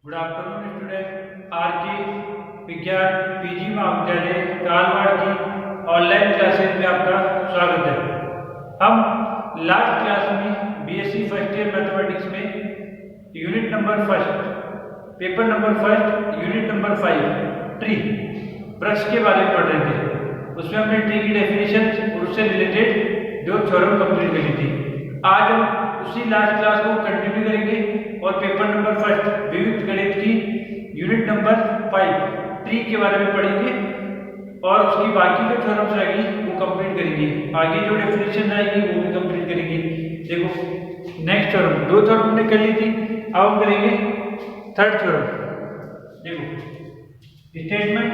Good afternoon student. Are के विज्ञान PG महाविद्यालय कालवाड़ की ऑनलाइन क्लासेस में आपका स्वागत है। हम लास्ट क्लास में बीएससी फर्स्ट ईयर मैथमेटिक्स में unit number first paper number first unit number 5 tree वृक्ष के बारे में पढ़ रहे थे। उसमें हमने ट्री की डेफिनेशन और उससे रिलेटेड जो थ्योरम कंप्लीट करी थी। आज हम उसी लास्ट क्लास को कंटिन्यू करेंगे और पेपर नंबर फर्स्ट विविध गणित की यूनिट नंबर 5 ट्री के बारे में पढ़ेंगे और उसकी बाकी जो थ्योरम्स रहेगी वो कंप्लीट करेंगे। आगे जो डेफिनेशन आएगी वो भी कंप्लीट करेंगे। देखो नेक्स्ट थ्योरम, दो थ्योरम हमने कर ली थी, अब हम करेंगे थर्ड थ्योरम। देखो स्टेटमेंट,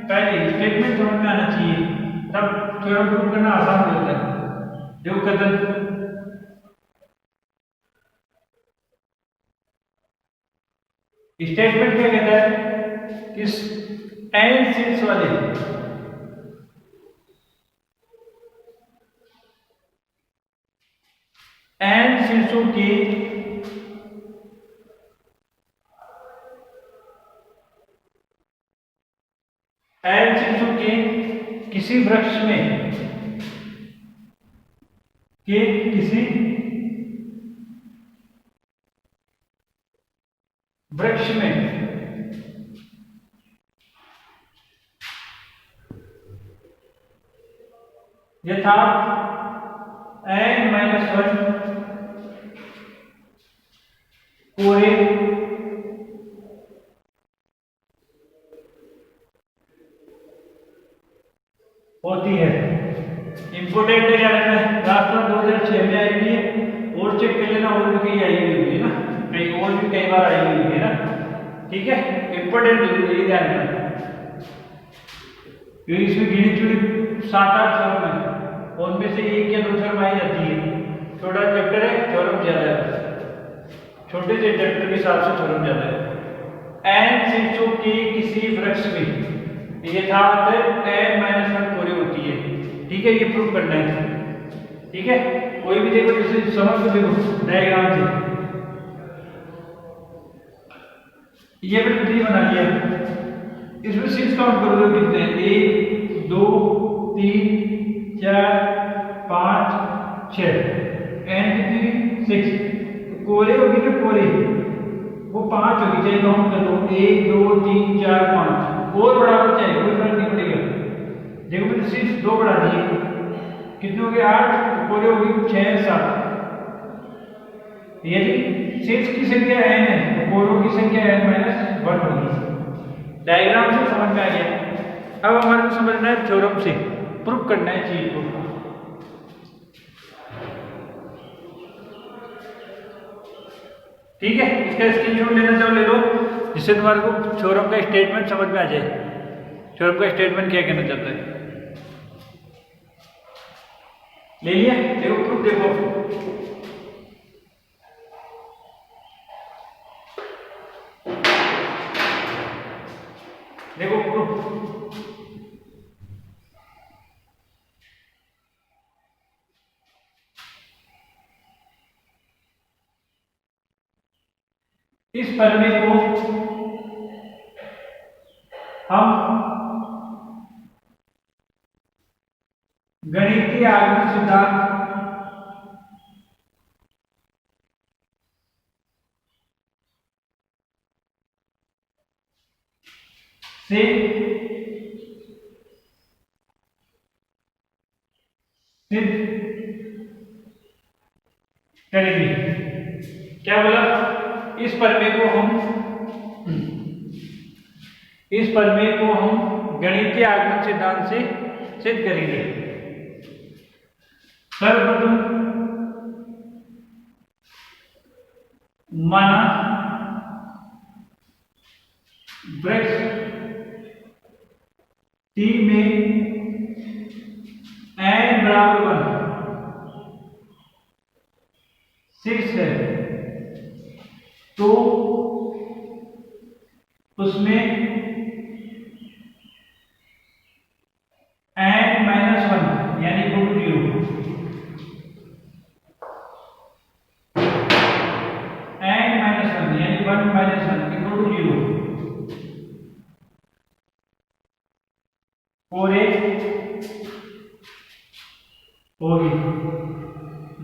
पहले स्टेटमेंट समझ में आना चाहिए तब थ्योरम प्रूव करना आसान हो जाता है। देखो कदम स्टेटमेंट क्या कहता है कि एन सीड्स वाले एन सीड्सों के किसी वृक्ष में किसी वृक्ष में यथार्थ n-1 कोरे होती है। इंपोर्टेंट है क्या है, रास्ता 2006 में आई हुई है और चेक कर लेना, और भी कहीं आई हुई है ना, कहीं और भी कई बार आई हुई है ना। ठीक है, इंपोर्टेंट ये ध्यान रखना क्योंकि इसमें गिनी चुनी 7-8 थ्योरम है और उनमें से एक या दो थ्योरम आई जाती है। छोटा चैप्टर है, थ्योरम ज्यादा है, छोटे से चैप्टर के हिसाब से थ्योरम ज्यादा है। एन सीड्सों के किसी वृक्ष में यथार्थ n-1 कोरे होती है। ठीक है, ये प्रूव करना है। ठीक है, कोई भी देखो जैसे समझ को देखो डायग्राम से, ये मैंने ट्री बना लिया, इसमें सीड्स काउंट करोगे कितने हैं, 1 2 3 4 5 6 एन कितनी 6 कोरे होगी ना, कोरे वो 5 होगी, चाहे काउंट कर लो 1 2 3 4 5 और बड़ा हो चाहे कोई फर्क नहीं पड़ेगा। देखो मैंने सीड्स 2 बढ़ा दिए, कितने हो गए 8, कोरे होगी 6 7। यदि सीड्स की संख्या n है तो कोरों की संख्या n-1 होगी। डायग्राम से समझ में आ गया। अब हमारे को समझना है थ्योरम से प्रूव करना है चीज को। ठीक है, इसका स्क्रीनशॉट लेना चाहो ले लो, जिससे तुम्हारे को थ्योरम का स्टेटमेंट समझ में आ जाए। थ्योरम का स्टेटमेंट क्या कहना चाहता है, ले लिया। देखो प्रूफ देखो, देखो प्रूफ इस प्रमेय को हम गणितीय आगमन सिद्धांत से सिद्ध करेंगे। क्या बोला, इस प्रमेय को हम गणितीय आगमन सिद्धांत से सिद्ध करेंगे। सर्वप्रथम माना वृक्ष T में n=1 6 है तो उसमें n-1 यानी 0 n-1 यानी 1 - 1 = 0 होगी।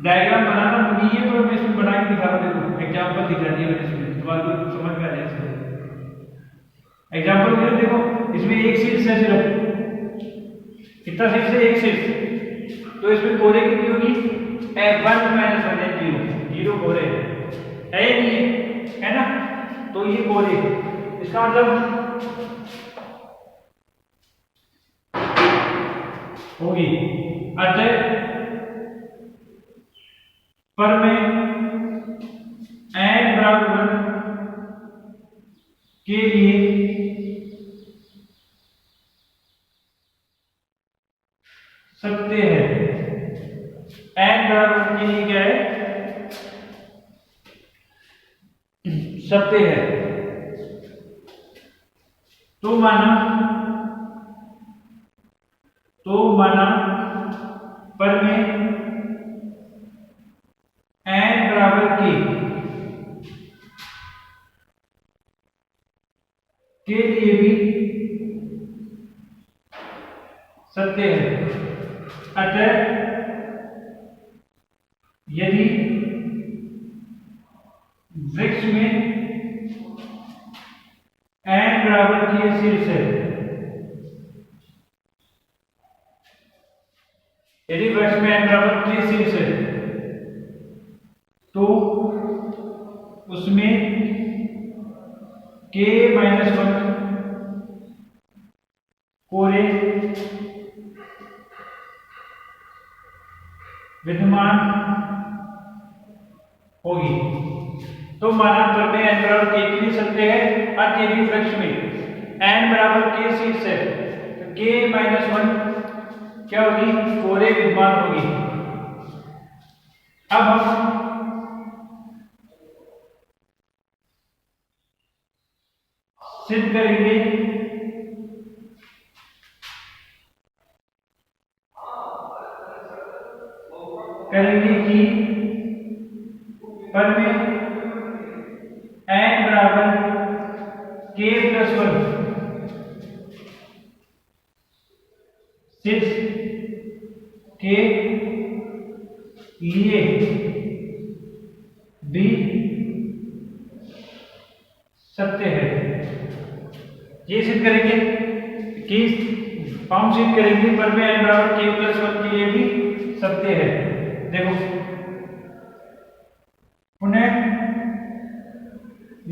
डायग्राम बनाना नहीं है तो मैं इसमें बना के दिखा रहा हूँ, एग्जाम्पल दिखा दिया मैंने इसमें, तुम्हारे को समझ में आ जाए इसमें। एग्जाम्पल के देखो, इसमें एक शीर्ष है, सिर्फ कितना शीर्ष है, एक शीर्ष, तो इसमें कोरे कितनी होगी, 1 माइनस 1 है, 0 कोरे है या नहीं है ना, तो ये कोरे, इसका मतलब होगी। अतः पर में n बराबर 1 के लिए सत्य है, n बराबर के लिए क्या है, सत्य है। तो माना पर में n बराबर के लिए भी सत्य है। अतः यदि वृक्ष में n बराबर के शीर्ष है, यदि वृक्ष में n बराबर के शीर्ष है, तो उसमें k माइनस 1 कोरे विद्यमान होगी। तो माना पर में n बराबर के लिए सत्य है, और यदि वृक्ष में n बराबर के शीर्ष है, तो k माइनस 1 क्या होगी, कोरे विद्यमान होगी। अब हम सिद्ध करेंगे कि पर में n बराबर k प्लस 1 शीर्ष के लिए भी सत्य है। ये सिद्ध करेंगे कि हम सिद्ध करेंगे पर में n बराबर k प्लस 1 के लिए भी सत्य है। देखो, पुनः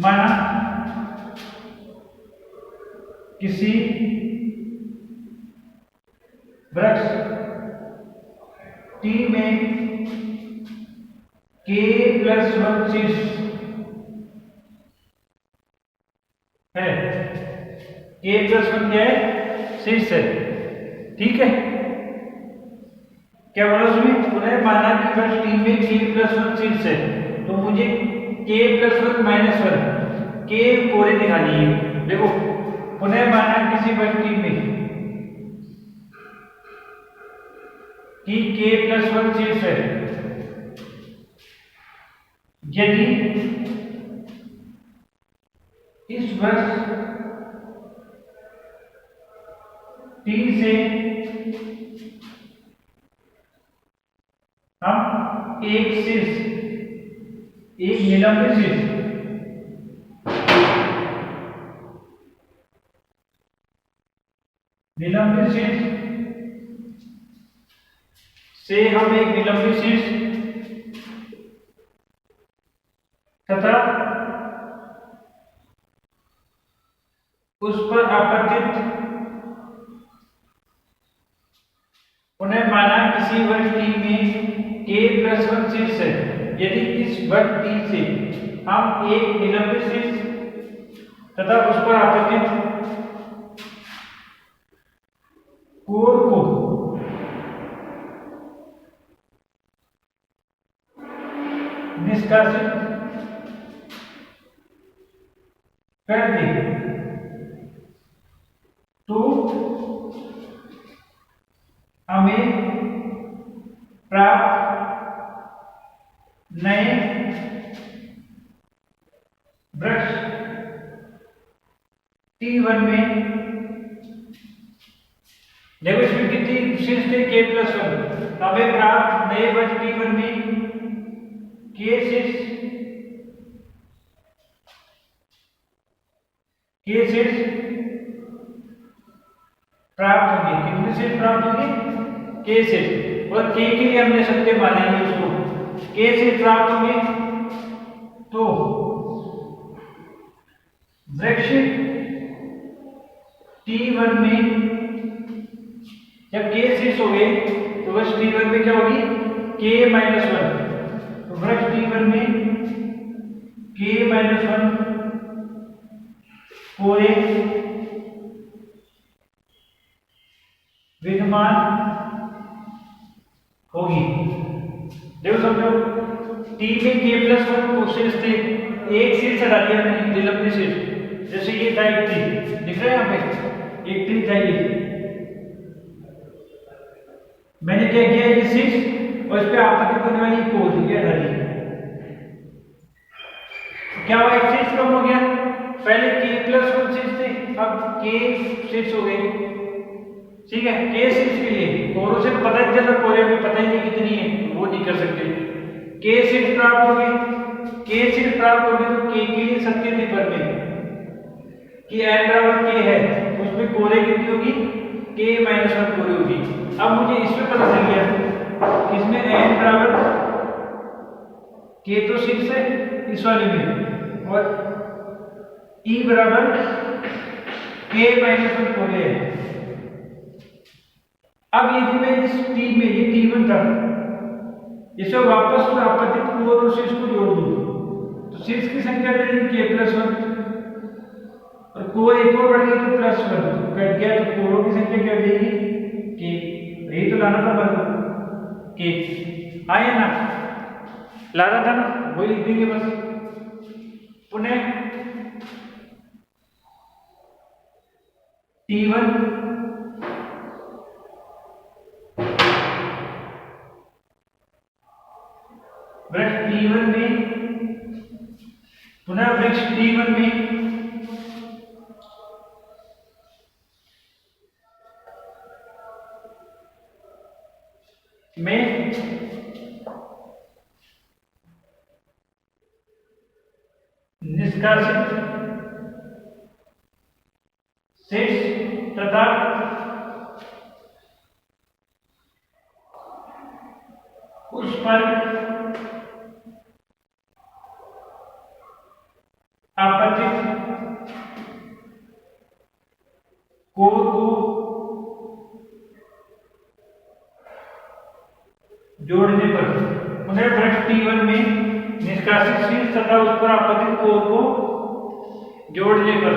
माना किसी वृक्ष T में k प्लस 1 शीर्ष है, k प्लस 1 क्या है, शीर्ष है, ठीक है। क्या बोला उसमें, पुनः माना कि वृक्ष T में k प्लस 1 शीर्ष है, तो मुझे k प्लस 1 माइनस 1 k कोरे दिखानी है। देखो, पुनः माना किसी वृक्ष T में कि k प्लस 1 शीर्ष है, यदि इस वृक्ष T से हम एक शीर्ष, एक निलंबित शीर्ष से हम एक निलंबित शीर्ष तथा उस पर आपतित, उन्हें माना किसी वृक्ष T में k प्लस 1 शीर्ष है, यदि इस वृक्ष T से हम एक निलंबित शीर्ष तथा उस पर आपतित कोर को निष्कासित कर दे, तो हमें प्राप्त नए वृक्ष T1 में, देखो इसमें कितनी शीर्ष थे, k प्लस 1, हमें प्राप्त नए वर्ग T1 में के शीर्ष प्राप्त होंगे। कितने शीर्ष प्राप्त होंगे? के शीर्ष। और के के लिए हमने सत्य मानेंगे उसको, के शीर्ष प्राप्त होंगे तो वृक्ष T1 में जब के शीर्ष हो गए तो वृक्ष T1 में क्या होगी? K-1। तो वृक्ष T1 में K-1 कोरे विद्यमान होगी। देखो समझो, टी में K+1 शीर्ष थे, एक शीर्ष हटा दिया मैंने, निलंबित अपने शीर्ष। जैसे ये था एक टी, दिख रहा है यहाँ पे एक टी चाहिए, मैंने क्या किया ये शीर्ष और इस पे आपत्ति करने वाली कोर ये हटा दी। क्या हुआ? एक शीर्ष कम हो गया। पहले K+1 शीर्ष थे, अब K शीर्ष हो गए। ठीक है, K शीर्ष के लिए कोरों से पता ही चला, कोरे में पता ही नहीं कितनी है, वो नहीं कर सकते। K शीर्ष प्राप्त हो गए, K शीर्ष प्राप्त हो गए तो K के लिए सत्य थी पर में कि n बराबर K है, उसमें कोरे कितनी होगी? K-1 कोरे होगी। अब मुझे इसमें पता चल गया किसमें n बराबर K तो शीर्ष है इस वाले में, और E बराबर K-1 कोरे है। अब यदि मैं इस T में, ये T1 था, इसे वापस आपतित कोर और शीर्ष को जोड़ दूं तो शीर्ष की संख्या रहेगी K+1 और कोर एक और बढ़ गई तो +1 कट गया, तो कोरों की संख्या क्या रहेगी? K। यही तो लाना था बराबर K, आया ना, लाना था ना, वही लिख देंगे बस। पुनः T1 वृक्ष T1 में, पुनः वृक्ष T1 में निष्कासित शीर्ष तथा उस पर आपतित कोर को जोड़ने पर, पुनः वृक्ष T1 में निष्कासित शीर्ष तथा उस पर आपतित कोर को जोड़ने पर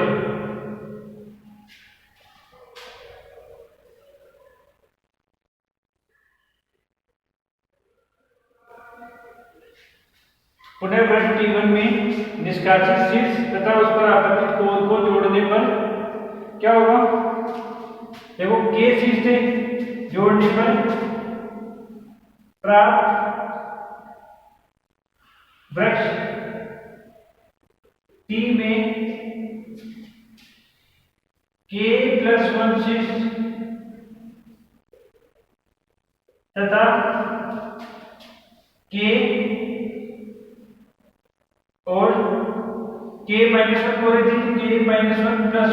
पुनः वृक्ष T1 में निष्कासित शीर्ष तथा उस पर आपतित कोर को जोड़ने पर क्या होगा? देखो K शीर्ष थे, जोड़ने पर प्राप्त वृक्ष T में K+1 शीर्ष तथा K और K-1 कोरे थी, K-1 +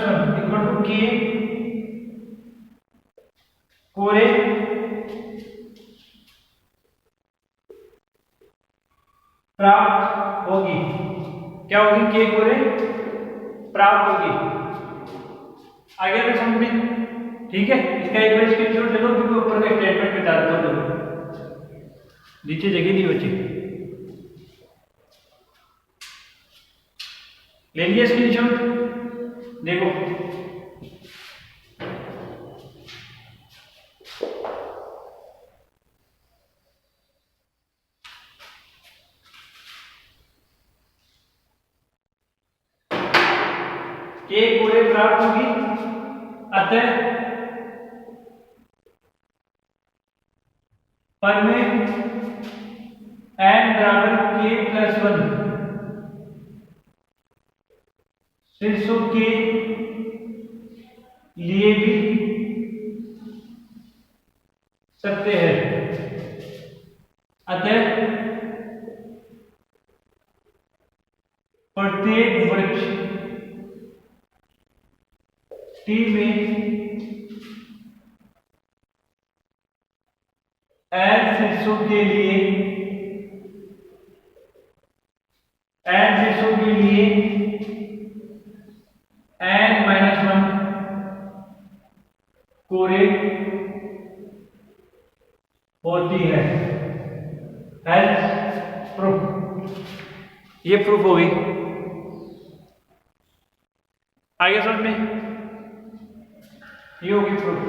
1 इक्वल टू K कोरे प्राप्त होगी। क्या होगी? K कोरे प्राप्त होगी। आगे मैं समझ में, ठीक है, इसका एक बार स्क्रीनशॉट ले लो, क्योंकि ऊपर का स्टेटमेंट में डाल दो, नीचे जगह नहीं बची। ले लिया स्क्रीनशॉट, देखो K कोरे प्राप्त होगी, अतः पर में n बराबर K+1 शीर्षों के लिए भी सत्य है। प्रत्येक वृक्ष टी में n शीर्षों के लिए n-1 कोरे होती है। प्रूफ, ये प्रूफ होगी। आगे समझ में, ये होगी प्रूफ।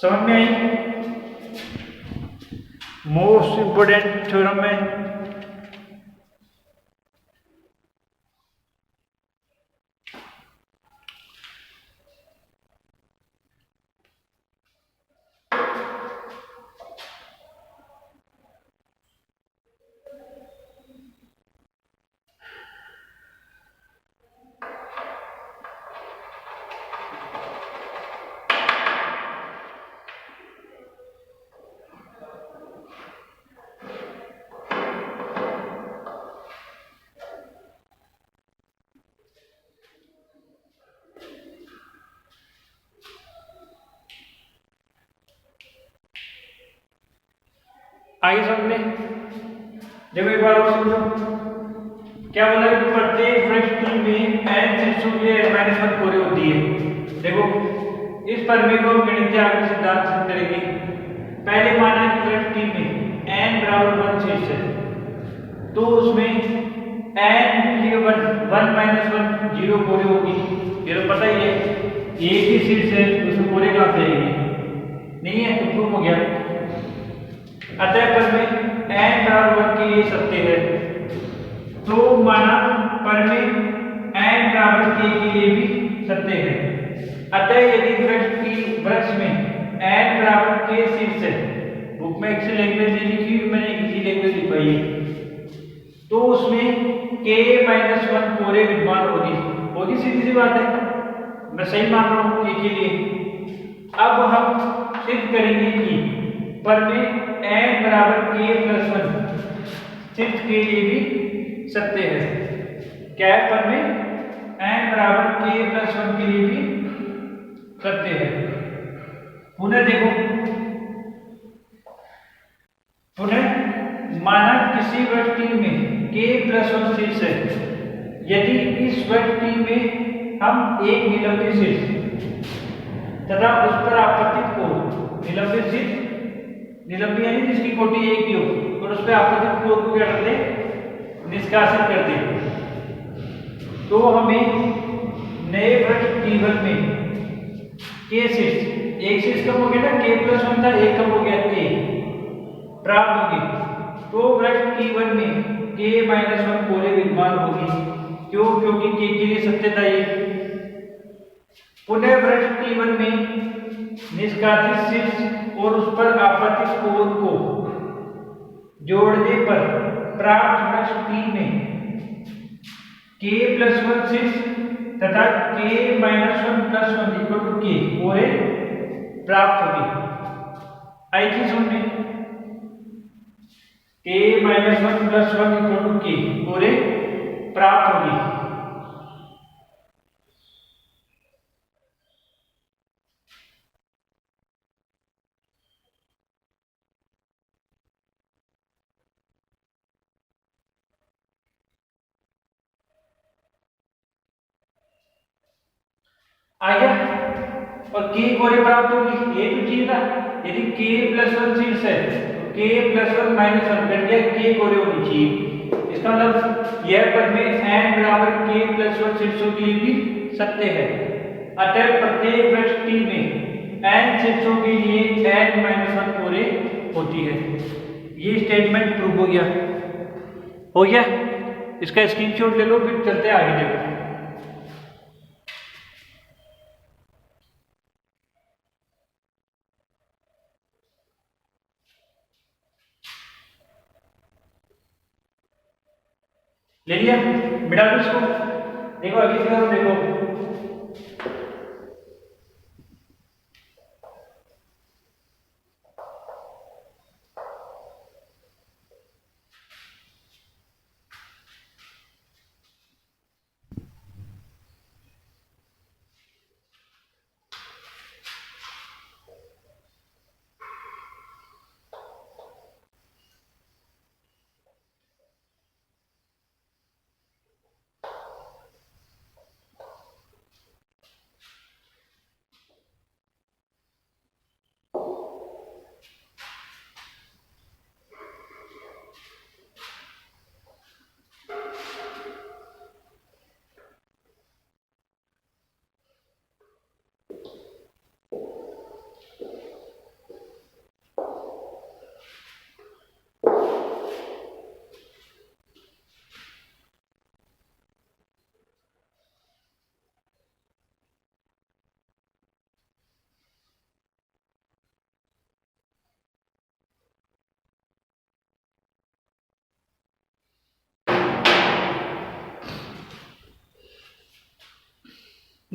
समझ में आई? मोस्ट इंपोर्टेंट थ्योरम में आगे समझ में, देखो एक बार और समझो। क्या बोला कि प्रत्येक वृक्ष टी में n शीर्षों के लिए n-1 कोरे होती है। देखो इस प्रमेय को गणितीय आगे सिद्धांत सिद्ध करेंगे। पहले माना कि वृक्ष टी में n बराबर 1 शीर्ष है, तो उसमें n 1 0 कोरे होगी। ये तो पता ही है, एक ही शीर्ष है, उसमें कोरे कहां से आएगी? नहीं है, तो प्रूफ हो गया। अतः प्रमेय n बराबर 1 के लिए सत्य है। तो माना प्रमेय n बराबर k के लिए भी सत्य है। अतः यदि वृक्ष में n बराबर k शीर्ष है, बुक में इसी लैंग्वेज लिखी हुई, मैंने इसी लैंग्वेज लिखवाई है, तो उसमें k-1 कोरे विद्यमान होगी। सीधी सी बात है, मैं सही मान रहा हूं k के लिए। अब हम सिद्ध करेंगे कि प्रमेय n बराबर k+1 सिद्ध के लिए भी सत्य है। क्या है? प्रमेय n बराबर k+1 के लिए भी सत्य है। पुनः देखो, पुनः माना किसी वृक्ष टी में k+1 शीर्ष है। यदि इस वृक्ष टी में हम एक निलंबित शीर्ष तथा उस पर आपतित कोण, निलंबित शीर्ष, निलंबित यानी जिसकी कोटि एक ही हो, और उस पर आपतित कोण को क्या कर दे? निष्कासित कर दे। तो हमें नए वृक्ष T1 में k शीर्ष, एक शीर्ष कम हो गया ना, k+1 था, एक कम हो गया k, प्राप्त होगी। तो वृक्ष T1 में k-1 कोरे विद्यमान होगी। क्यों? क्योंकि k के लिए सत्य था ये। पुनः वृक्ष T1 में निष्कासित शीर्ष और उस पर आपतित कोण को जोड़ने पर प्राप्त वृक्ष T में k+1 शीर्ष तथा k-1+1 k कोरे प्राप्त होगी। आई थी समझ में? k-1+1 k कोरे प्राप्त होगी। आ गया? और k कोरे प्राप्त होगी, ये तो चीज था। यदि k+1 शीर्ष है तो k+1 -1 कर दिया, k कोरे होनी चाहिए। इसका मतलब यह प्रमेय n बराबर k+1 शीर्षों के लिए भी सत्य है। अतः प्रत्येक वृक्ष T में n शीर्षों के लिए n-1 कोरे होती है। ये स्टेटमेंट प्रूव हो गया। हो गया? इसका स्क्रीनशॉट ले लो, फिर चलते आगे। देखो ले लिया, मिटा दो इसको। देखो अगली फिगर देखो,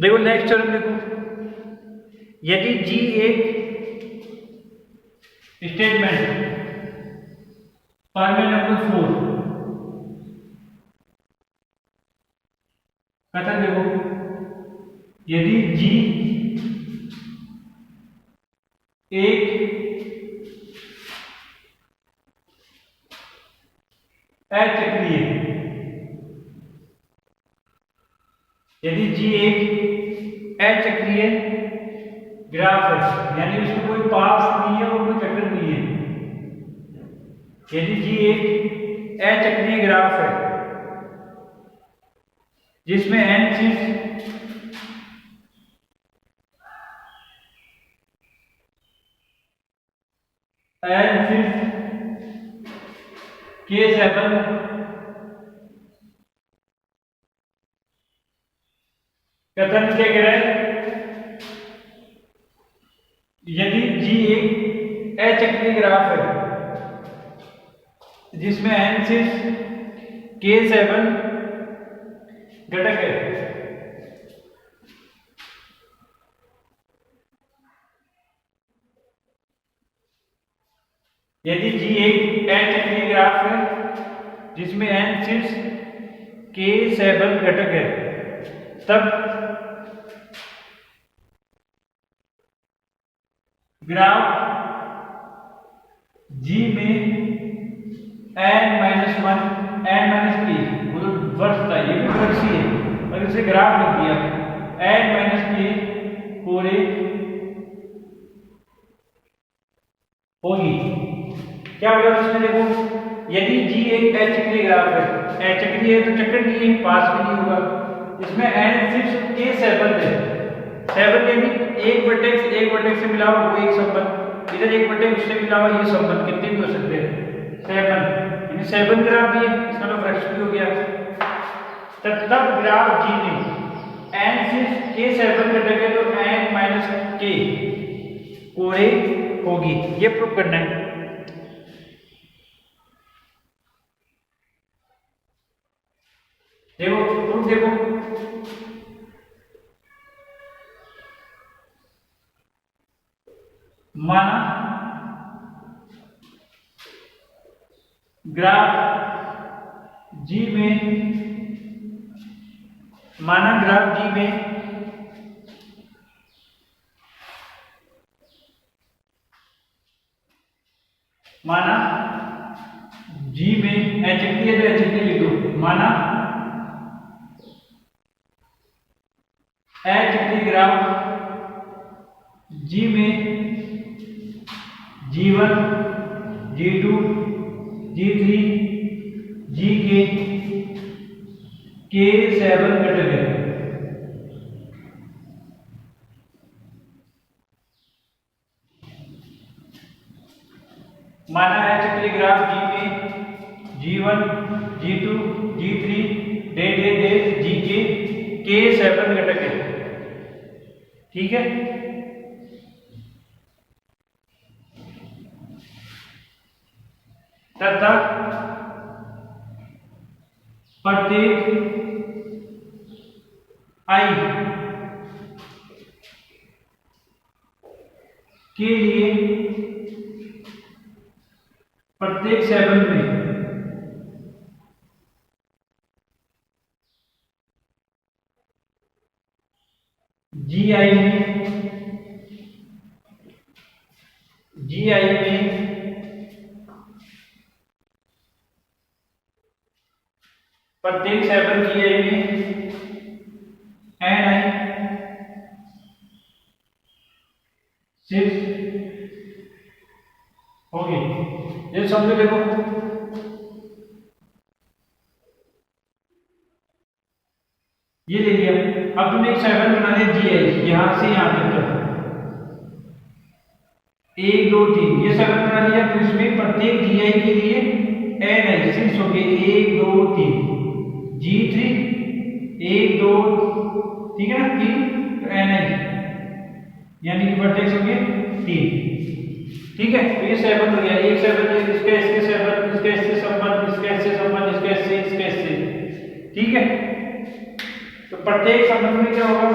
देखो नेक्स्ट टर्म देखो, यदि जी एक स्टेटमेंट फॉर्मूला नंबर 4 कथन देखो, यदि जी एक अचक्रीय, यदि जी एक अचक्रीय ग्राफ है, यानी उसमें कोई पास नहीं है और कोई चक्र नहीं है, यदि जी एक अचक्रीय ग्राफ है जिसमें n सिर्फ K7 कथन क्या कह रहा है, यदि जी एक अचक्रीय ग्राफ है जिसमें n सिर्फ K7 घटक है, यदि जी एक अचक्रीय ग्राफ है जिसमें n सिर्फ K7 घटक है, तब ग्राफ G में n-1 n-k वर्ष था, ये भी वर्ष ही है और इसे ग्राफ लिख दिया n-k पूरे होगी। क्या होगा इसमें देखो, यदि G एक अचक्रीय ग्राफ है, अचक्रीय है तो चक्र नहीं है, पास भी नहीं होगा, इसमें n सिर्फ K7 है, 7 यानी एक वर्टेक्स से मिला हुआ वो एक संबंध, इधर एक वर्टेक्स से मिला हुआ ये संबंध, कितने भी हो सकते हैं 7, यानी 7 ग्राफ भी है, इसका मतलब वृक्ष भी हो गया। तब ग्राफ G में n सिर्फ K7 घटक है तो n-k कोरे होगी, ये प्रूव करना है। देखो प्रूफ देखो, माना ग्राफ G में, माना ग्राफ G में माना G में अचक्रीय तो अचक्रीय लिख दो, माना अचक्रीय ग्राफ G में G1 G2 G3 Gk K7 घटक है, माना अचक्रीय ग्राफ G में G1 G2 G3 Gk K7 घटक है, ठीक है। तथा प्रत्येक I के लिए प्रत्येक 7 में GI में प्रत्येक 7 GI में NI सिर्फ होगी, ये समझो। देखो ये ले लिया, अब तुमने एक 7 बना दिया GI, यहां से यहां तक 1 2 3 ये 7 बना दिया, तो इसमें प्रत्येक GI के लिए NI सिर्फ हो गए 1 2 3, G3 1 2, ठीक है ना, 3 तो NI यानी कि वर्टेक्स हो गए 3, ठीक है। तो ये 7 हो गया, एक 7 है, इसका इसके 7, इसका इससे संबंध, इसका इससे संबंध, इसका इससे, इसका इससे, ठीक है। तो प्रत्येक संबंध में क्या होगा,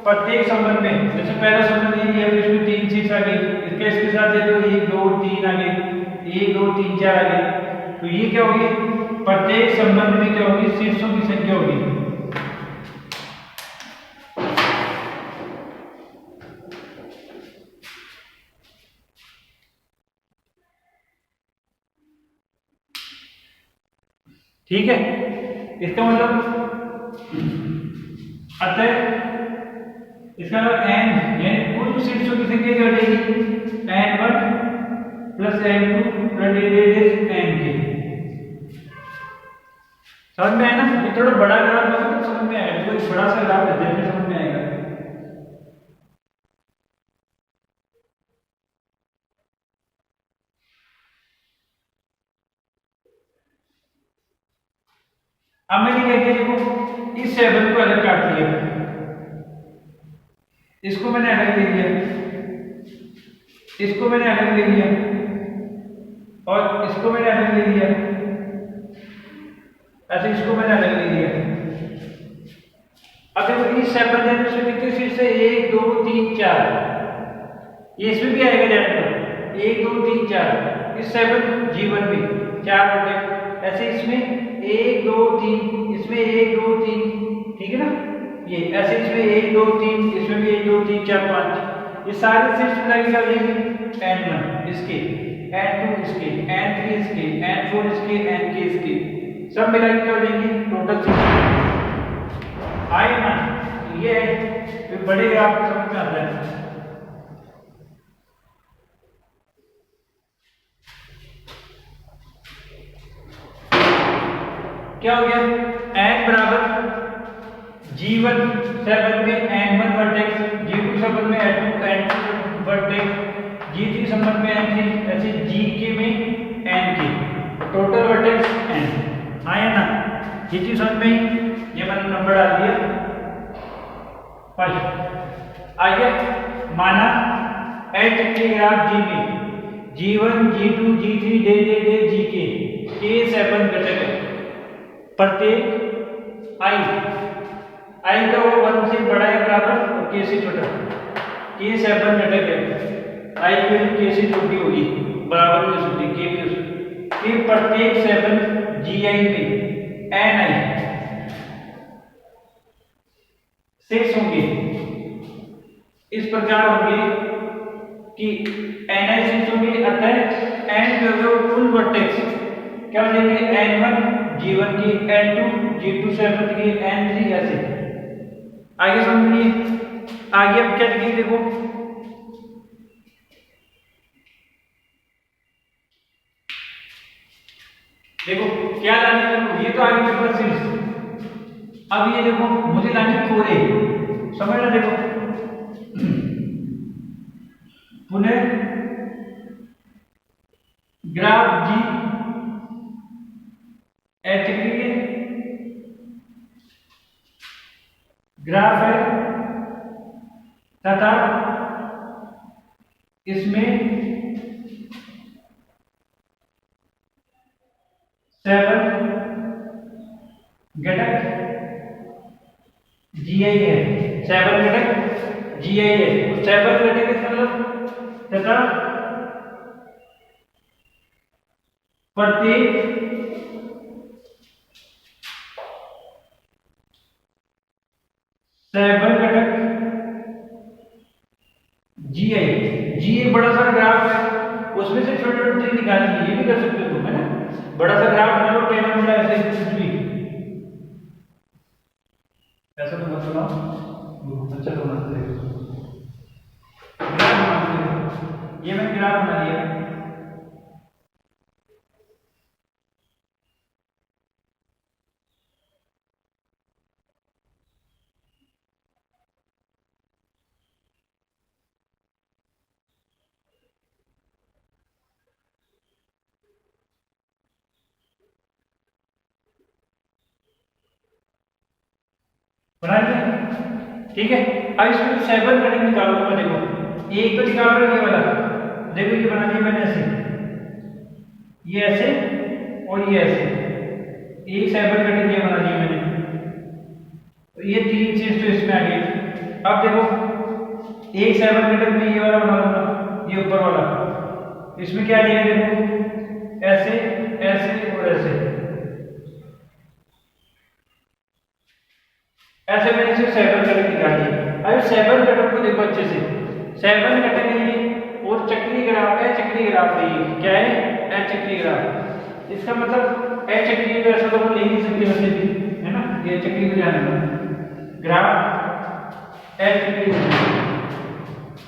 प्रत्येक संबंध में, जैसे पहला संबंध ये है, इसमें 3 शीट्स आ गई, इसके साथ ये तो 1 2 3 आ गई, 1 2 3 4 आ गई, तो ये क्या होगी, प्रत्येक संबंध में क्या होगी, शीट्सों की संख्या होगी। ठीक है, इसका मतलब अतः इसका मतलब n यानी कुल शीट्सों की संख्या क्या हो जाएगी, n1 plus n2 divided n के। समझ में आया ना? ये थोड़ा बड़ा ग्राफ होगा तो समझ में आएगा, कोई बड़ा सा ग्राफ है फिर समझ में आएगा। अब मैंने क्या किया, देखो इस 7 को अलग काट लिया, इसको मैंने अलग ले लिया, इसको मैंने अलग ले लिया और इसको मैंने अलग ले लिया, ऐसे इसको मैंने अलग ले लिया। अब देखो इस 7 है तो कितनी शीट्स है, 1 2 3 4, ये इसमें भी आएगा जाएगा 1 2 3 4, इस 7 G1 में 4 बटे, ऐसे इसमें 1 2 3, इसमें 1 2 3, ठीक है ना, ये ऐसे इसमें 1 2 3, इसमें भी 1 2 3 4 5, ये सारे शीट्स मिला के क्या हो जाएंगे, n1 इसके, n2 इसके, n3 इसके, n4 इसके, nk इसके, सब मिला के क्या हो जाएंगे, टोटल शीट्स आए ना। ये फिर बड़े ग्राफ समझ में आता है। क्या हो गया, n बराबर G1 7 में n1 वर्टेक्स, G2 7 में n2 वर्टेक्स, G3 संबंध में n3, ऐसे Gk में nk, टोटल वर्टेक्स n आया ना। ये चीज समझ में, ये मैंने नंबर डाल दिया। फर्स्ट आगे माना h के ग्राफ G में G1 G2 G3 दे Gk के 7 घटक है, प्रत्येक i का वो 1 से बड़ा है बराबर और k से छोटा, k 7 घटक है, i की वैल्यू k से छोटी होगी बराबर में होगी k के प्रत्येक 7 gi में ni 6 होंगे, इस प्रकार होंगे कि ni 6 होंगे, अतः n जो फुल वर्टेक्स क्या हो जाएंगे, n1 G1 की, n2 G2 7 की, n3 ऐसे। आगे समझिए, आगे अब क्या लिखेंगे, देखो देखो क्या लाने की, ये तो आगे पेपर सीरीज, अब ये देखो मुझे लानी कोरे, समझना, देखो पुनः ग्राफ G h के ग्राफ है तथा इसमें 7 घटक gi है, 7 घटक gi है, 7 घटक का मतलब तथा प्रत्येक 7 घटक जी एक बड़ा सा ग्राफ है, उसमें से छोटे छोटे चीज निकालनी है, ये भी कर सकते हो तुम, है ना, बड़ा सा ग्राफ बना लो, टेढ़ा मेढ़ा ऐसे कुछ भी, ऐसा तो मत बनाओ, अच्छा तो मत देखो, ये मैंने ग्राफ बना लिया। बना लिया, ठीक है। अब इसमें 7 कटिंग निकालूंगा, देखो एक तो निकाल रहा है ये वाला, देखो ये बना दिया मैंने ऐसे, ये ऐसे और ये ऐसे, एक 7 कटिंग ये बना दिया मैंने, तो ये 3 चीज तो इसमें आ गई। अब देखो एक 7 घटक में ये वाला बना लूंगा, ये ऊपर वाला, इसमें क्या लिया देखो, ऐसे ऐसे और ऐसे, ऐसे मैंने इसे 7 घटक निकाल दिए। अब 7 घटक को देखो अच्छे से, 7 घटक है ये, और चक्रीय ग्राफ है, चक्रीय ग्राफ है ये, क्या है, एच चक्रीय ग्राफ। इसका मतलब एच चक्रीय तो ऐसा तो वो ले नहीं सकते वैसे भी, है ना, ये चक्रीय को ध्यान रखना, ग्राफ एच चक्रीय,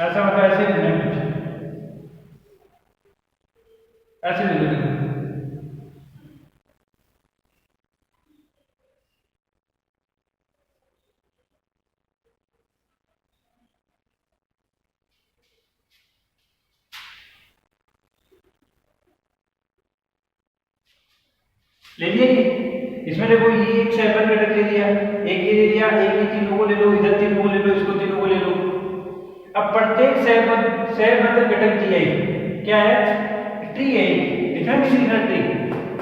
ऐसा मतलब ऐसे लेना है कुछ, ऐसे ले लेना। ले लिया ये, इसमें देखो ये एक 7 घटक ले लिया, एक ये ले लिया, एक ही तीनों को ले लो, इधर तीनों को ले लो, इसको तीनों को ले लो। अब प्रत्येक 7 घटक जी आई क्या है, ट्री है, दिखा नहीं दिख रहा,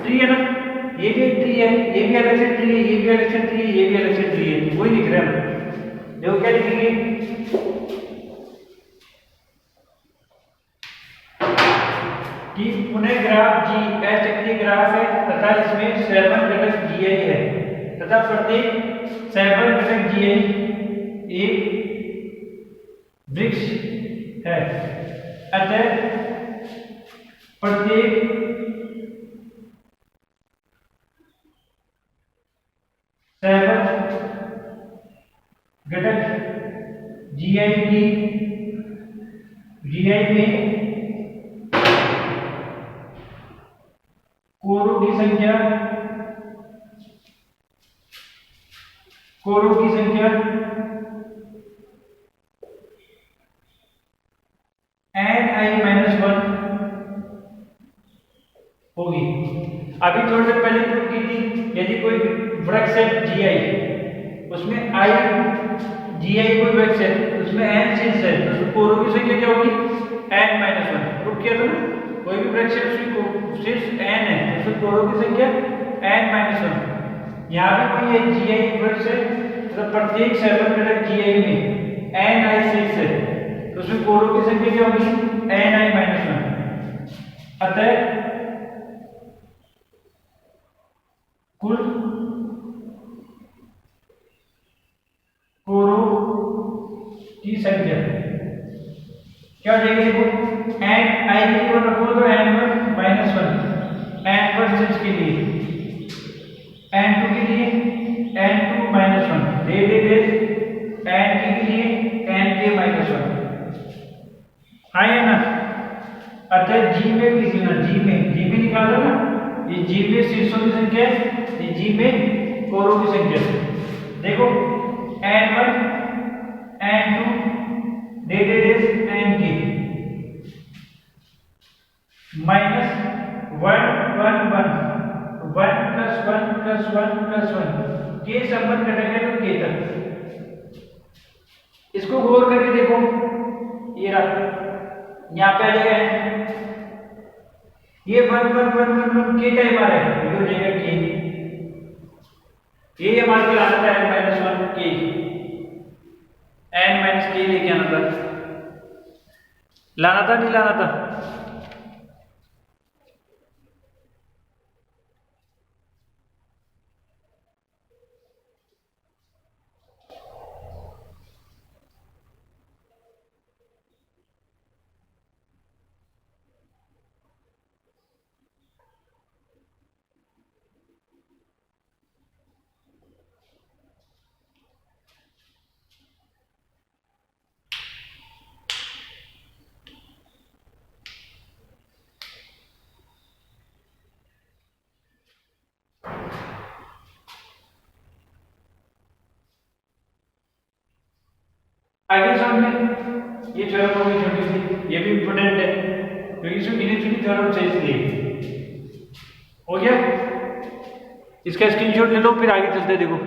ट्री है ना, ये भी एक ट्री है, ये भी अलग से ट्री है, ये भी अलग से ट्री है, ये भी अलग से ट्री है, वही दिख रहा है। देखो क्या लिखेंगे कि पुनः ग्राफ जी एच चक्रीय ग्राफ है तथा इसमें 7 घटक जी आई है तथा प्रत्येक 7 घटक जी आई एक वृक्ष है, अतः प्रत्येक 7 घटक जी आई में कोरों की संख्या n(i-1) होगी। अभी थोड़ी देर पहले प्रूव की थी, यदि कोई वृक्ष है जी आई, उसमें आई जी आई कोई वृक्ष है, उसमें n शीर्ष है, तो उसमें कोरों की संख्या क्या होगी, n-1। प्रूव किया था ना, कोई भी वृक्ष है उसमें शीर्ष n है, उसमें कोरों की संख्या n-1। यहाँ भी कोई एक जी आई वृक्ष है, तो प्रत्येक 7 घटक जी आई में n i शीर्ष है, तो उसमें कोरों की संख्या क्या होगी, n-1। अतः कुल कोरों की संख्या क्या हो जाएगी, देखो n i की ओर रखो तो n1-1, n1 शीर्ष के लिए, n2 के लिए n2-1, दे n के लिए nk-1, हाँ या ना। अतः जी में भी जी में निकालो ना, ये जी में शीर्षों की संख्या है, ये जी में कोरों की संख्या है। देखो n1 n2 nk -1 के संबंध घटक है तो के तक। इसको गौर करके देखो, ये रहा यहाँ पे आ जाएगा, ये 1 के टाइम आ रहा है, ये हो जाएगा के, ये हमारे को आता है -1 के, n - के लेके आना था, लाना था नहीं लाना था, आगे सामने ये थ्योरम होगी छोटी सी, ये भी इंपॉर्टेंट है क्योंकि इसमें गिनी चुनी थ्योरम से, इसलिए हो गया। इसका स्क्रीनशॉट ले लो, फिर आगे चलते देखो।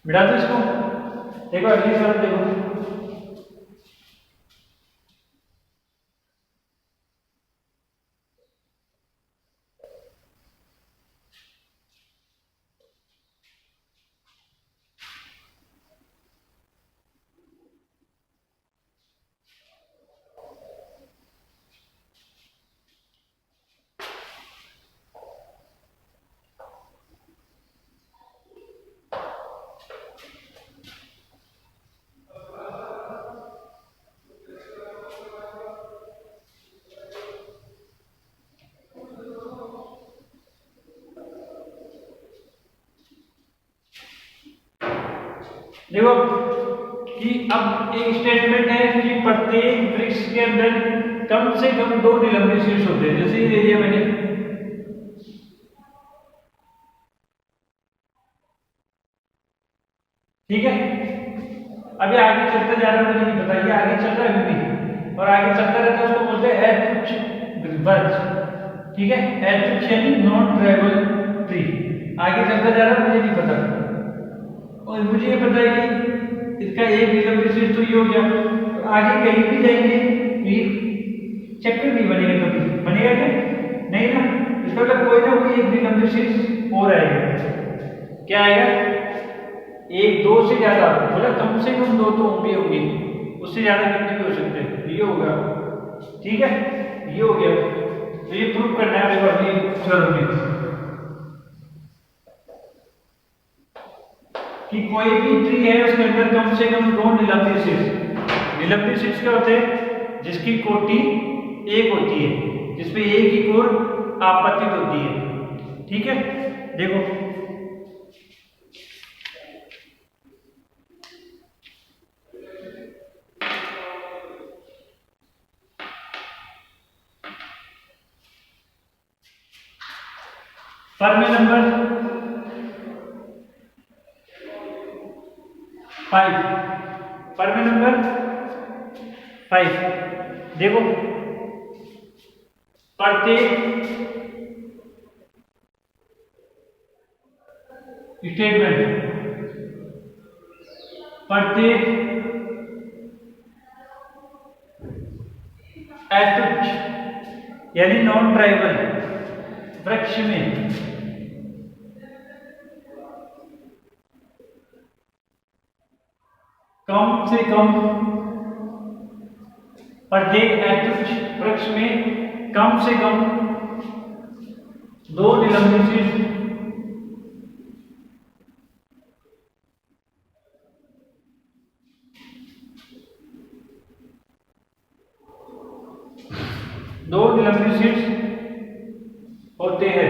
मिटा दो इसको। देखो अगली शर्त देखो, देखो कि अब एक स्टेटमेंट है कि प्रत्येक वृक्ष के अंदर कम से कम 2 निलंबित शीर्ष होते हैं, जैसे ये ले लिया मैंने। ठीक है, अभी आगे चलते जा रहा है, मुझे नहीं पता, ये आगे चल रहा है अभी भी, और आगे चलता रहता है, उसको बोलते हैं एडुच बर्च। ठीक है, एडुच यानी नॉन ट्राइबल ट्री। आगे चलता जा रहा है, मुझे नहीं पता, और मुझे ये पता है कि इसका एक निलंबित शीर्ष तो ये हो गया, तो आगे कहीं भी जाएंगे ये चक्कर नहीं बनेगा, कभी बनेगा क्या? नहीं ना, इसका मतलब कोई ना कोई एक निलंबित शीर्ष और आएगा। क्या आएगा? एक, दो से ज्यादा, मतलब कम से कम 2 तो होंगे होंगे, उससे ज्यादा कितने भी हो सकते हैं, ये होगा। ठीक है, ये हो गया, तो ये प्रूव करना है मेरे को अगली शर्त में कि कोई भी ट्री है उसके अंदर कम से कम 2 निलंबित शीर्ष। निलंबित शीर्ष क्या होते हैं? जिसकी कोटि एक होती है, जिसमें एक ही कोर आपतित होती है। ठीक है, देखो फर्मी नंबर 5, फर्मी नंबर 5, देखो प्रत्येक स्टेटमेंट, प्रत्येक एडुच यानी नॉन ट्राइबल वृक्ष में कम से कम, प्रत्येक एडुच वृक्ष में कम से कम 2 निलंबित शीर्ष, 2 निलंबित शीर्ष होते हैं।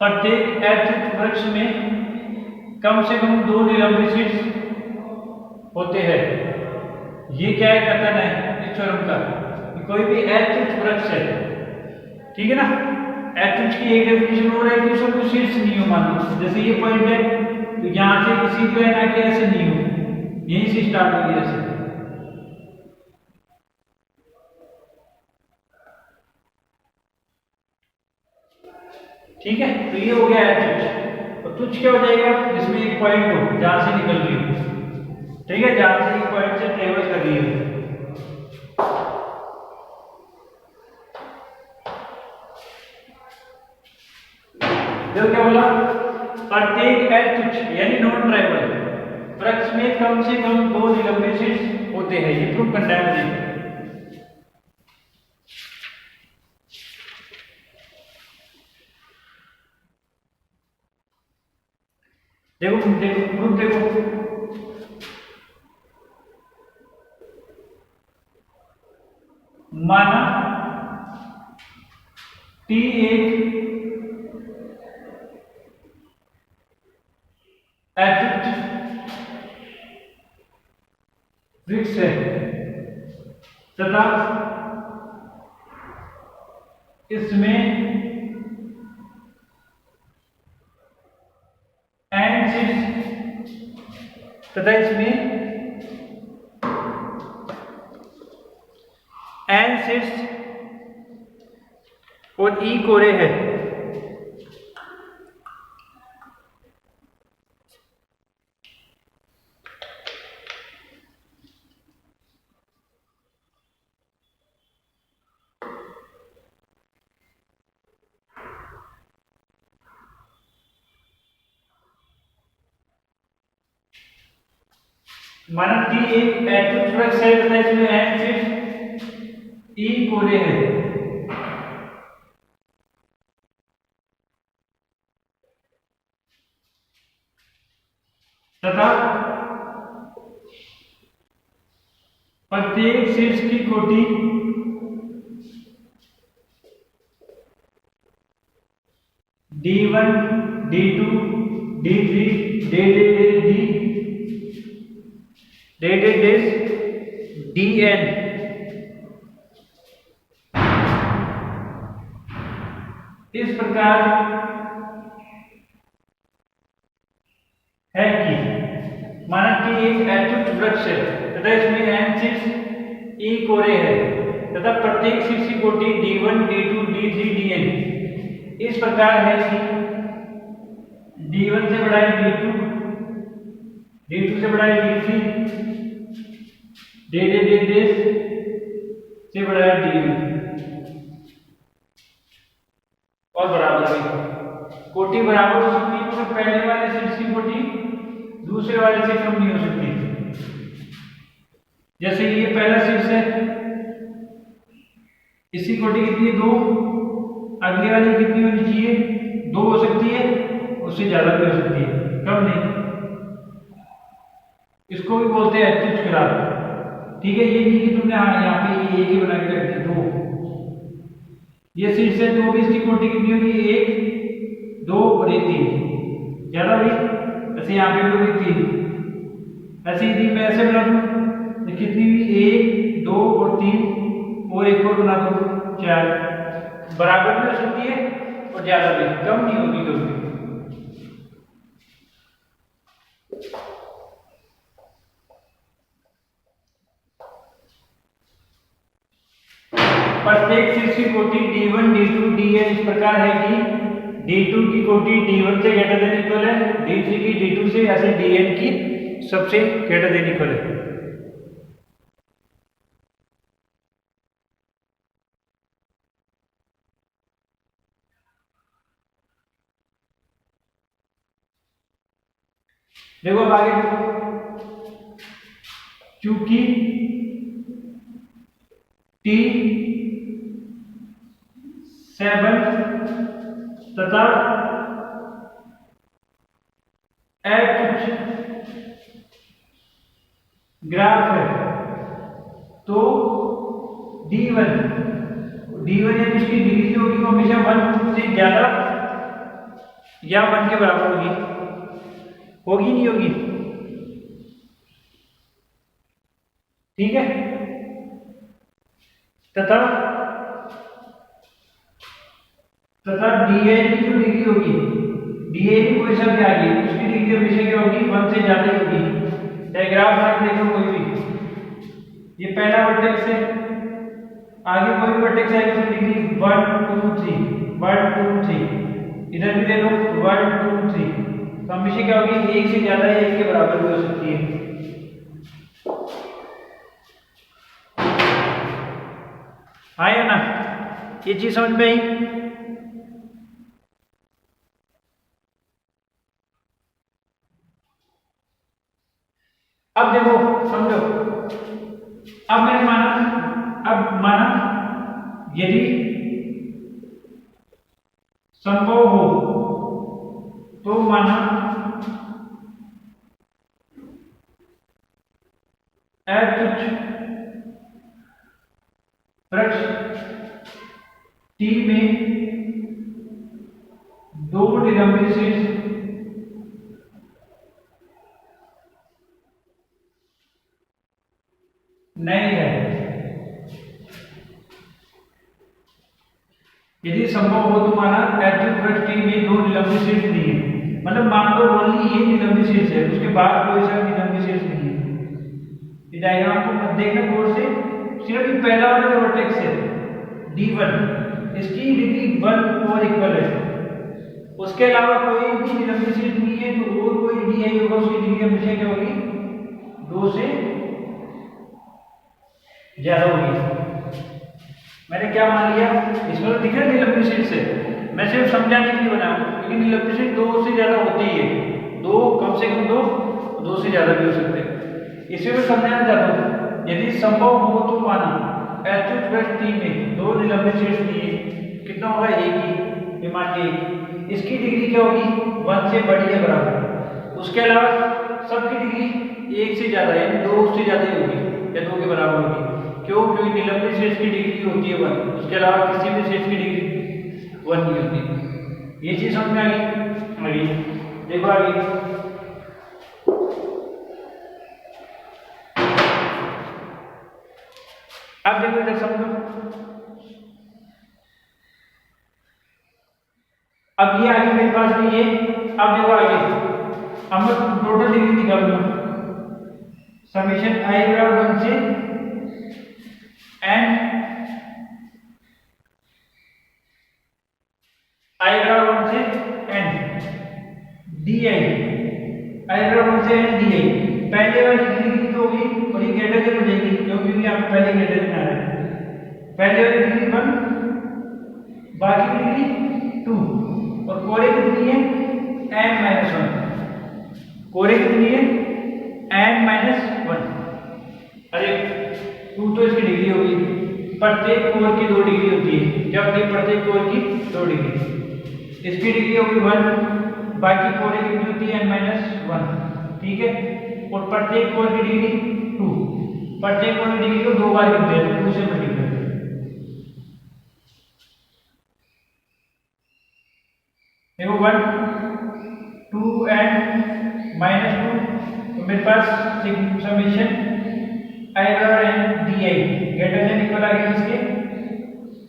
प्रत्येक एडुच वृक्ष में कम से कम 2 निलंबित शीर्ष होते हैं। ये क्या है? कथन है इस थ्योरम का कि कोई भी एडुच वृक्ष है, ठीक है ना, एडुच की एक डेफिनेशन हो रहा है कि उसमें कुछ शीर्ष नहीं हो, मान लो जैसे ये पॉइंट है, तो यहां से किसी को है ना कि ऐसे नहीं हो, यहीं से स्टार्ट होगी ऐसे। ठीक है, तो ये हो गया एडुच। और तुच्छ क्या हो जाएगा? जिसमें एक पॉइंट हो जहां से निकल रही हो, ठीक है, जहां से एक पॉइंट से ट्रेवल कर रही है। देखो क्या बोला? प्रत्येक एडुच यानी नॉन ट्राइबल वृक्ष में कम से कम 2 निलंबित शीर्ष होते हैं, ये प्रूव करना है मुझे। देखो देखो प्रूफ देखो, माना टी एक एडुच वृक्ष है तथा इसमें एन शीर्ष तथा इसमें शीर्ष और ई कोरे है। माना कि एक एटोट्रॉपिक सेल है, इसमें एन शीर्ष ई कोरे है। तथा प्रत्येक शीर्ष की कोटि D1, D2, D3, DN इस प्रकार है कि माना कि एक एटोट वृक्ष है तथा इसमें एन शीर्ष ई कोरे है तथा प्रत्येक शीर्ष की कोटि D1, D2, D3, Dn इस प्रकार है कि D1 से बड़ा है D2, D2 से बड़ा है D3, D से बड़ा है Dn और बराबर है। कोटि बराबर हो सकती है तो पहले वाले शीर्ष की कोटि दूसरे वाले से कम नहीं हो सकती। जैसे ये पहला शीर्ष है, इसकी कोटि कितनी है 2, अगले वाली कितनी होनी चाहिए 2 हो सकती है, उससे ज्यादा भी हो सकती है, कम नहीं। इसको भी बोलते हैं एटोट ग्राफ। ठीक है, ये नहीं कि तुमने यहाँ पे एक ही बना के रख दिया 2, ये शीर्ष है तो भी इसकी कोटि कितनी होगी 1, 2 और 3 ज्यादा हुई। ऐसे यहाँ पे भी होगी 3, ऐसे ही मैं ऐसे बना दूं कितनी हुई 1, 2 और 3 और एक और बना दो 4, बराबर भी हो सकती है और ज्यादा भी, कम नहीं होगी कभी। प्रत्येक शीर्ष की कोटि D1, D2, Dn इस प्रकार है कि D2 की कोटि D1 से ग्रेटर देन इक्वल है, D3 की D2 से, ऐसे Dn की सबसे ग्रेटर देन इक्वल है। देखो अब आगे, चूंकि T7 तथा H ग्राफ है तो D1 यानी इसकी डिग्री होगी वो हमेशा 1 से ज्यादा या 1 के बराबर होगी नहीं होगी। ठीक है, तथा Dn की जो डिग्री होगी, Dn की कोई शब्द आ गई उसकी डिग्री हमेशा क्या होगी 1 से ज्यादा होगी। डायग्राम में देखो कोई भी, ये पहला वर्टेक्स है, आगे कोई भी वर्टेक्स आएगा उसकी डिग्री 1, 2, 3, 1, 2, 3, इधर भी देखो 1, 2, 3, तो हमेशा क्या होगी 1 से ज्यादा या 1 के बराबर भी हो सकती है। आया ना, ये चीज समझ में आई। अब देखो समझो, अब मैंने माना यदि संभव हो तो माना H वृक्ष T में 2 निलंबित शीर्ष नहीं है। यदि संभव हो तो माना H वृक्ष T में 2 निलंबित शीर्ष नहीं है, मतलब मान लो ओनली ये निलंबित शीर्ष है, उसके बाद कोई सा निलंबित शीर्ष नहीं है। ये डायग्राम को मत देखना गौर से, सिर्फ ये पहला वाला जो वर्टेक्स है D1, इसकी डिग्री 1 और इक्वल है, उसके अलावा कोई भी निलंबित शीट नहीं है, तो और कोई DI होगा उसकी डिग्री हमेशा क्या होगी 2 से ज्यादा होगी। मैंने क्या मान लिया, इसमें तो दिख रहा है निलंबित शीट से, मैं सिर्फ समझाने के लिए बनाया, लेकिन निलंबित शीट 2 से ज्यादा होती है, 2 कम से कम 2 से ज्यादा भी हो सकते हैं। इसमें मैं समझाना चाहता हूँ, यदि संभव हो तो माना H2 में 2 निलंबित शीट नहीं है, कितना होगा एक ही, मान लीजिए इसकी डिग्री क्या होगी 1 से बड़ी या बराबर, उसके अलावा सबकी डिग्री 1 से ज्यादा यानी 2 से ज्यादा ही होगी या 2 के बराबर होगी। क्यों? क्योंकि निलंबित शेष की डिग्री होती है 1, उसके अलावा किसी भी शेष की डिग्री 1 नहीं होती। ये चीज समझ में आ गई? देखो आगे, अब देखो इधर समझो, अब ये आगे मेरे पास भी ये, अब देखो आगे अब मैं टोटल डिग्री निकालूंगा, समेशन I बराबर 1 से n I बराबर 1 से n di, I बराबर 1 से n di, पहले वाली डिग्री तो होगी और ये ग्रेटर देन हो जाएगी क्योंकि यहाँ पे पहले ग्रेटर देन आ रहा है, पहले वाली डिग्री 1 बाकी डिग्री 2 और कोरे कितनी है n-1, कोरे कितनी है n-1, अरे 2 तो इसकी डिग्री होगी, प्रत्येक कोर की 2 डिग्री होती है, जबकि प्रत्येक कोर की 2 डिग्री, इसकी डिग्री होगी 1, बाकी कोरे की कितनी होती है n-1, ठीक है, और प्रत्येक कोर की डिग्री 2, प्रत्येक कोर की डिग्री को 2 बार गिनते हैं, 2 से मल्टीप्लाई, देखो 1 2 n-2, तो मेरे पास समेशन I बराबर n di greater than equal आ गया इसके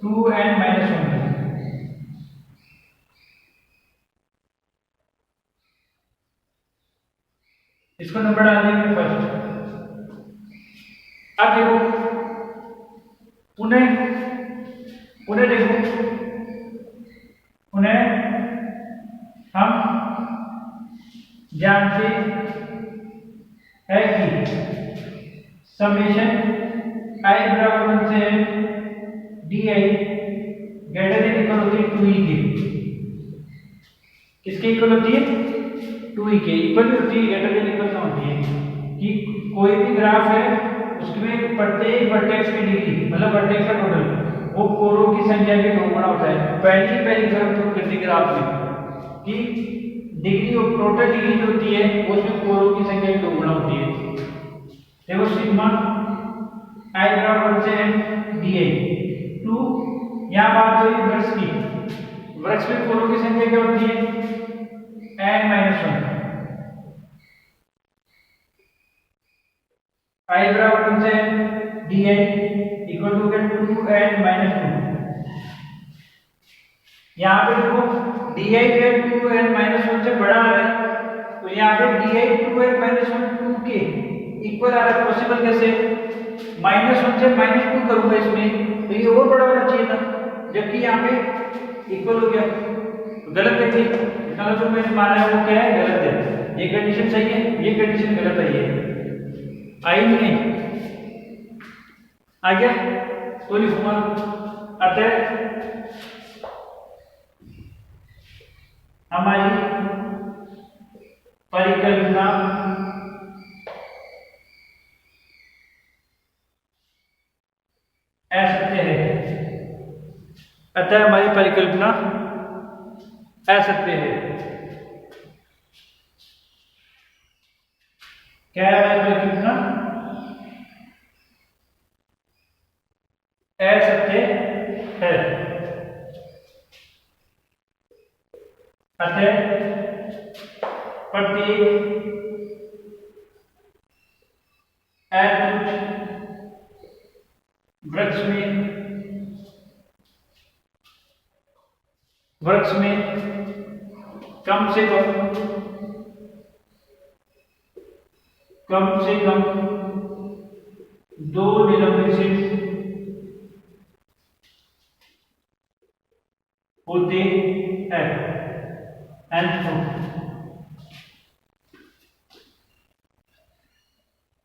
2n-1, इसको नंबर डाल देंगे फर्स्ट। अब देखो पुनः देखो, पुनः हम जानते हैं कि समेशन I बराबर 1 से n di greater than equal होती है 2e के, किसके इक्वल होती है 2e के, इक्वल होती है, ग्रेटर देन इक्वल ना होती है कि कोई भी ग्राफ है उसमें प्रत्येक वर्टेक्स की डिग्री मतलब वर्टेक्स का टोटल वो कोरों की संख्या के 2 गुना होता है। पहली ग्राफ में कि डिग्री ऑफ टोटल डिग्री जो होती है उसमें कोरों की संख्या की 2 गुना होती है। देखो सिग्मा I बराबर 1 से n di 2, यहाँ बात हुई वृक्ष की, वृक्ष में कोरों की संख्या क्या होती है n-1, I बराबर 1 से n di equal to 2n-2, यहाँ पे देखो di जो है 2n-1 से बड़ा आ रहा है, तो यहाँ पे di 2n-1 2 के इक्वल आ रहा है, पॉसिबल कैसे, -1 से -2 करूंगा इसमें तो ये और बड़ा होना चाहिए था, जबकि यहाँ पे इक्वल हो गया, तो गलत है, इसका जो मैंने माना है वो क्या है, गलत है, ये कंडीशन सही है, ये कंडीशन गलत है, ये आई नहीं आ गया तो लिखूंगा, अतः हमारी परिकल्पना असत्य है, अतः हमारी परिकल्पना असत्य है। क्या है हमारी परिकल्पना असत्य है, अतः प्रत्येक अद्भुत वृक्ष में कम से कम 2 निलंबित शीट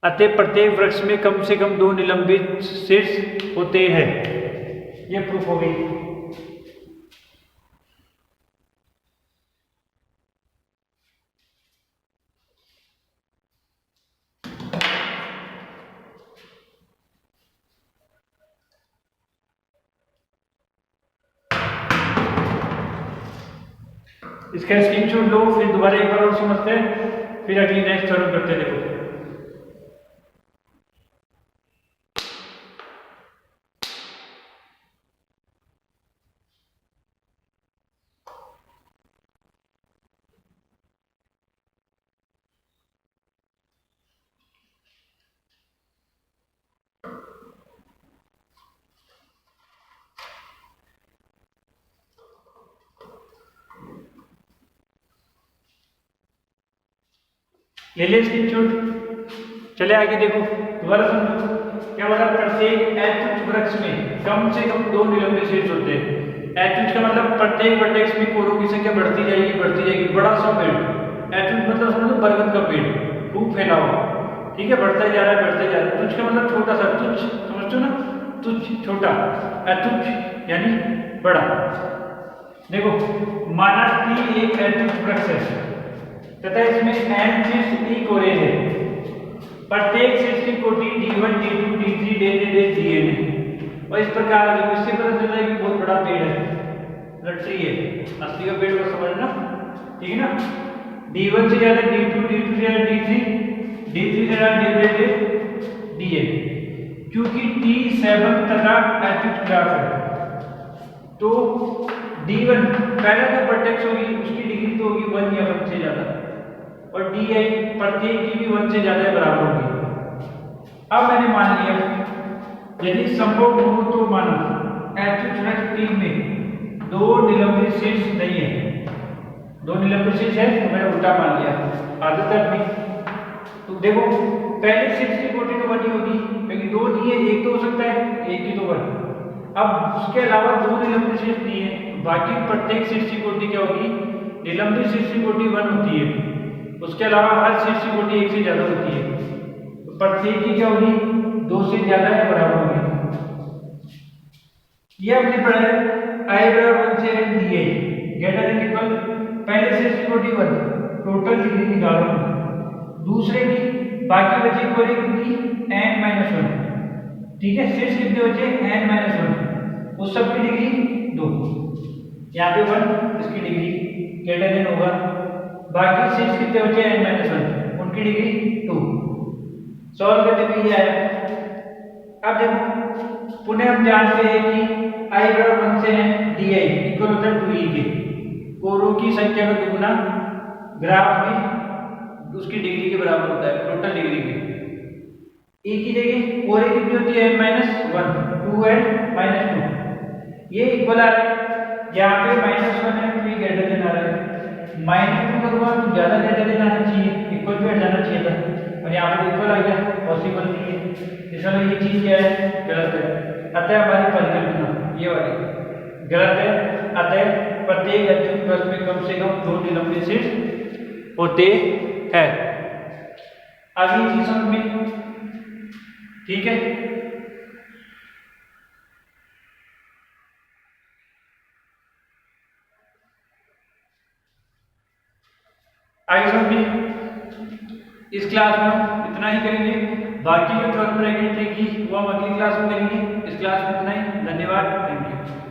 अतः प्रत्येक वृक्ष में कम से कम 2 निलंबित शीर्ष होते हैं। ये प्रूफ हो गई। इसका स्क्रीनशॉट लो, फिर दोबारा एक बार और समझते हैं, फिर अगली नेक्स्ट थ्योरम करते हैं। देखो ले ले स्क्रीनशॉट। चले आगे देखो, दोबारा समझो क्या बोला। प्रत्येक एच वृक्ष में कम से कम 2 निलंबित शीर्ष होते हैं। एच का मतलब प्रत्येक वर्टेक्स में कोरों की संख्या बढ़ती जाएगी। बड़ा सा पेड़, एच मतलब समझो बरगद का पेड़, खूब फैला हुआ, ठीक है, बढ़ता ही जा रहा है। तुच्छ का मतलब छोटा सा, तुच्छ समझो ना, तुच्छ छोटा, अतुच्छ यानी बड़ा। देखो माना T एक एच वृक्ष है तथा इसमें n शीर्ष T कोरे हैं। प्रत्येक शीर्ष की कोटि D1, D2, D3, Dn है। और इस प्रकार इससे पता चलता है कि बहुत बड़ा पेड़ है, ट्री है, असली का पेड़ को समझना, ठीक है ना। D1 से ज्यादा D2, D2 से ज्यादा D3, D3 से ज्यादा Dn, क्योंकि T7 तथा एच ग्राफ है तो D1 पहला जो वर्टेक्स होगी उसकी डिग्री तो होगी 1 या 1 से ज्यादा, और Di प्रत्येक की भी 1 से ज्यादा बराबर होगी। अब मैंने मान लिया यदि संभव हो तो मानो T में 2 निलंबित शीर्ष नहीं है। 2 निलंबित शीर्ष है तो मैंने उल्टा मान लिया, आदत है अपनी। तो देखो पहले शीर्ष की कोटि तो 1 ही होगी क्योंकि 2 नहीं है, 1 तो हो सकता है, 1 की तो 1। अब उसके अलावा 2 निलंबित शीर्ष नहीं है, बाकी प्रत्येक शीर्ष की कोटि क्या होगी, निलंबित शीर्ष की कोटि 1 होती है। उसके अलावा हर शीर्ष की कोटि 1 से ज्यादा होती है, तो प्रत्येक की क्या होगी, 2 से ज्यादा या बराबर होगी। ये हमने पढ़ा है I बराबर 1 से n Di greater than equal, पहले शीर्ष की कोटि 1, टोटल डिग्री निकालो, दूसरे की बाकी बचे कोटि कितनी n-1, ठीक है। शीर्ष कितने बचे n-1, उस सब की डिग्री 2, यहाँ पे 1, इसकी डिग्री ग्रेटर देन होगा। बाकी शीर्ष कितने बचे n-1, उनकी डिग्री 2। सॉल्व करने पे ये आया। अब देखो पुनः हम जानते हैं कि I बराबर 1 से n Di इक्वल होता है 2e के, कोरों की संख्या का दुगुना ग्राफ में उसकी डिग्री के बराबर होता है, टोटल डिग्री के। e की जगह कोरे कितनी होती है n-1, 2 n -2, ये इक्वल आ रहा है। यहाँ पे -1 है तो ये ग्रेटर देन आ रहा है, -2 करूंगा तो ज्यादा ग्रेटर देन आना चाहिए, इक्वल पे हट जाना चाहिए था, और यहाँ पे इक्वल आ गया, पॉसिबल नहीं है। इसलिए ये चीज क्या है, गलत है। अतः हमारी परिकल्पना ये वाली गलत है। अतः प्रत्येक अच्युत वृक्ष में कम से कम 2 निलंबित शीर्ष होते हैं। अगली चीज समझ में, ठीक है। आगे समझ में, इस क्लास में हम इतना ही करेंगे, बाकी जो थ्योरम रहेंगे ठीक ही वो हम अगली क्लास में करेंगे। इस क्लास में इतना ही, धन्यवाद, थैंक यू।